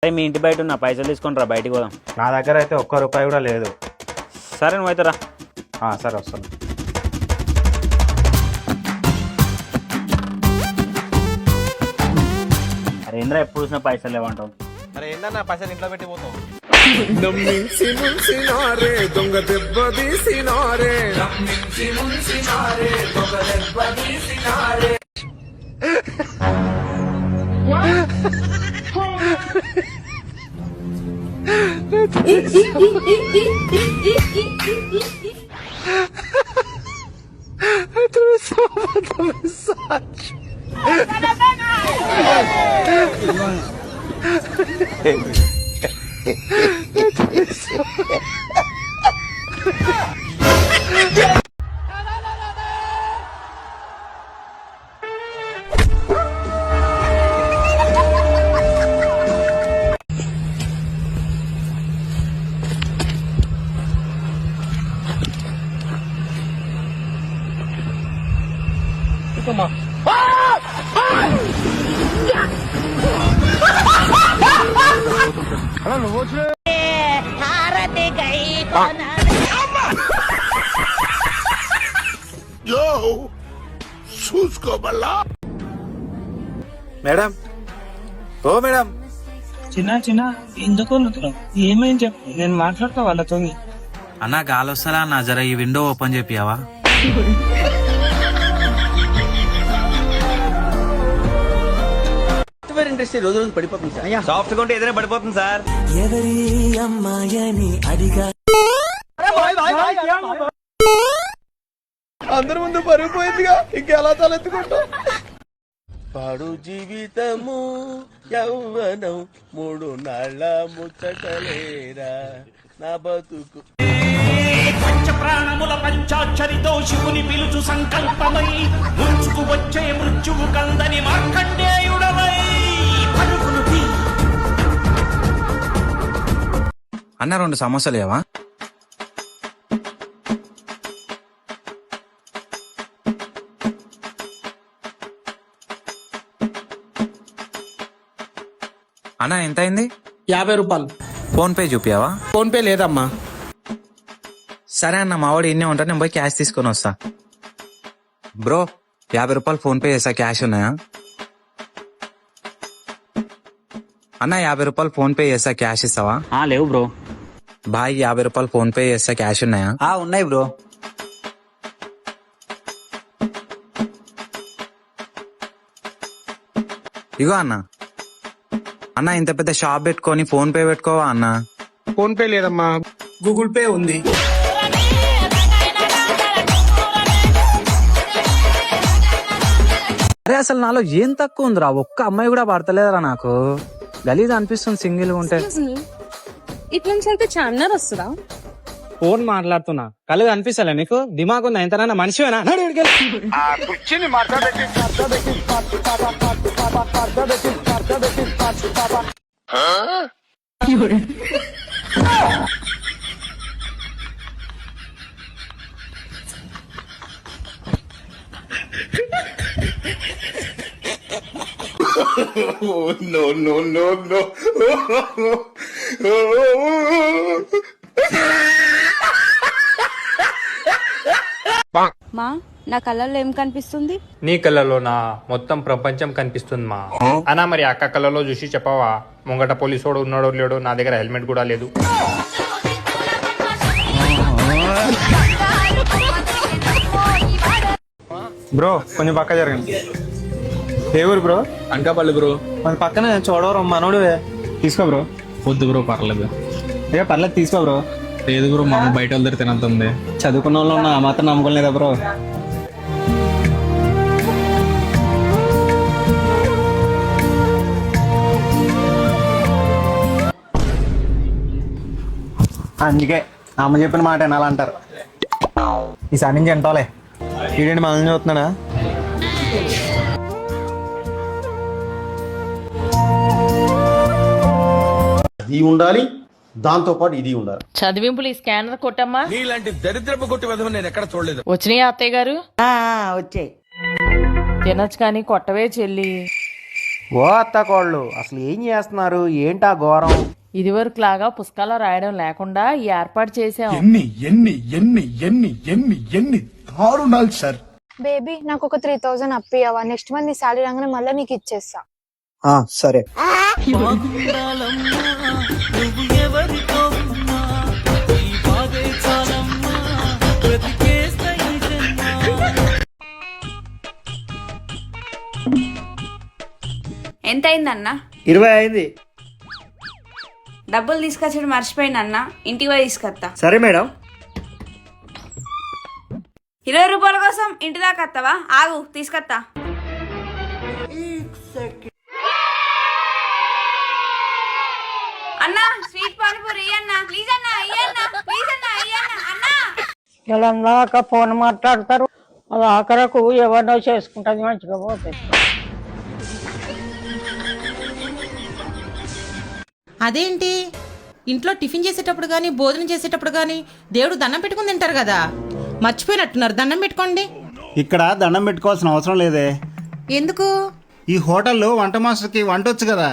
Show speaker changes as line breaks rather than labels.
అరే మీ ఇంటి బయట ఉన్న పైసలు తీసుకొని రా, బయటికి పోదాం.
నా దగ్గర అయితే ఒక్క రూపాయి కూడా లేదు.
సరే నువ్వైతే రా.
సరే వస్తాను.
అరే ఏంద్రా ఎప్పుడు చూసిన పైసలు లేవంటావు?
అరే ఏందన్నా పైసలు ఇంట్లో పెట్టి పోతావు?
నమ్మించి ముంచినారే దొంగ దెబ్బ తీసినారే, నమ్మించి ముంచినారే దొంగ దెబ్బ తీసినారే.
మేడం, ఓ మేడం.
చిన్న ఎందుకు ఏమైంది చెప్పు, నేను మాట్లాడతా వాళ్ళతో.
అన్న గాలి వస్తారా అన్న, జర ఈ విండో ఓపెన్ చేపియావా?
సాఫ్ట్వేర్ ఇండస్ట్రీ రోజు రోజు పడిపోతుంది సార్. సాఫ్ట్ గా ఉంటే ఏదైనా పడిపోతుంది సార్.
ఎవరి అమ్మాయని అడిగా
అందరి ముందు పరుగు పోయిందిగా, ఇంకెలా తలెత్తుకుంటా? పాడు జీవితము యౌవనం మూడు నాళ్ళ ముచ్చటలేరా నా బతుకు.
పంచ ప్రాణముల పంచాక్షరితో శివుని పిలుచు సంకల్పమై ముంచుకు వచ్చే మృత్యువు కందని మార్కండేయుడవై పరుగులు తీ.
అన్న 2 సమోసాలు ఏవా? అన్న ఎంత అయింది?
50 రూపాయలు.
ఫోన్ పే చూపియావా?
ఫోన్ పే లేదమ్మా.
సరే అన్న, మావాడు ఇన్నే ఉంటా, నేను పోయి క్యాష్ తీసుకొని వస్తా. బ్రో 50 రూపాయలు ఫోన్ పే చేస్తా, క్యాష్ ఉన్నాయా? అన్న 50 రూపాయలు ఫోన్ పే చేస్తా, క్యాష్ ఇస్తావా?
లేవు బ్రో.
బాయ్ 50 రూపాయలు ఫోన్ పే చేస్తా, క్యాష్ ఉన్నాయా?
ఉన్నాయి బ్రో.
ఇగో అన్న. అన్న ఇంత పెద్ద షాప్ పెట్టుకొని ఫోన్ పే పెట్టుకోవా అన్న?
ఫోన్ పే లేదమ్మా, గూగుల్ పే ఉంది.
అరే అసలు నాలో ఏం తక్కువ ఉందిరా, ఒక్క అమ్మాయి కూడా పడతలేదురా నాకు. గలీజ్ అనిపిస్తుంది సింగిల్ ఉంటే.
ఇట్లా నుంచి అయితే చార్మినార్ వస్తుందా?
ఫోన్ మాట్లాడుతున్నా, కళ్ళు కనిపిస్తలే నీకు? దిమాగ్ ఉందా? ఎంతనన్నా మనిషివేనా?
No, no, no, no.
మా నా కళ్ళల్లో ఏం కనిపిస్తుంది?
నీ కళ్ళలో నా మొత్తం ప్రపంచం కనిపిస్తుంది మా. అన్నా మరి అక్క కళ్ళలో చూసి చెప్పవా, ముంగట పోలీసోడు ఉన్నాడో లేడో, నా దగ్గర హెల్మెట్ కూడా లేదు.
బ్రో కొంచెం పక్క జరగండి. ఏ ఊరు బ్రో?
అనకాపల్లి బ్రో.
మన పక్కన చూడవరం మనోడువే, తీసుకో బ్రో.
వద్దు బ్రో, పర్లేదు.
పర్లేదు తీసుకో బ్రో.
లేదు బ్రో, మా అమ్మ బయట వాళ్ళ తినంతుంది.
చదువుకున్న వాళ్ళు ఉన్నా మాత్రం నమ్ముకోలేదా బ్రో? అందుకే అమ్మ చెప్పిన మాట వినాలంటారు. ఈసారి నుంచి ఎంతోలే. ఈడేంటి మనల్ని చూస్తున్నాడా?
అది ఉండాలి, దాంతో పాటు ఇది ఉండాలి.
చదివింపులు ఈ స్కానర్ కొట్టమ్మా.
నీలాంటి దరిద్రపు కొట్టి విధం నేను ఎక్కడ చూడలేదు.
వచ్చినాయి అత్తయ్య గారు?
వచ్చాయి.
తినొచ్చు కానీ కొట్టవే చెల్లి.
ఓ అత్తకోళ్ళు అసలు ఏం చేస్తున్నారు? ఏంటా ఘోరం?
ఇదివరకు లాగా పుస్తకాల్లో రాయడం లేకుండా ఈ ఏర్పాటు చేసాం.
ఎన్ని ఎన్ని ఎన్ని ఎన్ని ఎన్ని ఎన్ని దారుణాలు సార్.
బేబీ నాకు ఒక 3000 అప్పియవా? నెక్స్ట్ మంత్ నీ శాలరీ రాగానే మళ్ళీ నీకు ఇచ్చేస్తా.
సరే.
ఎంత అయిందన్నా?
20 అయింది.
డబ్బులు తీసుకొచ్చాడు మర్చిపోయిందన్నా, ఇంటికి పోయి తీసుకొస్తా.
సరే మేడం.
20 రూపాయల కోసం ఇంటి దాకా వస్తావా? ఆగు తీసుకొస్తా. అన్నా స్వీట్ పానీపూరి అన్నా ప్లీజ్ అన్నా ఇయ్యన్నా ప్లీజ్ అన్నా ఇయ్యన్నా అన్నా.
ఇలా ఫోన్ మాట్లాడతారు, అది ఆఖరకు ఎవరినో చేసుకుంటుంది, మంచిగా పోతుంది.
అదేంటి ఇంట్లో టిఫిన్ చేసేటప్పుడు గానీ భోజనం చేసేటప్పుడు గానీ దేవుడు దండం పెట్టుకుని తింటారు కదా, మర్చిపోయినట్టున్నారు. దండం పెట్టుకోండి.
ఇక్కడ దండం పెట్టుకోవాల్సిన అవసరం లేదే.
ఎందుకు?
ఈ హోటల్లో వంట మాస్టర్కి వంట వచ్చు కదా.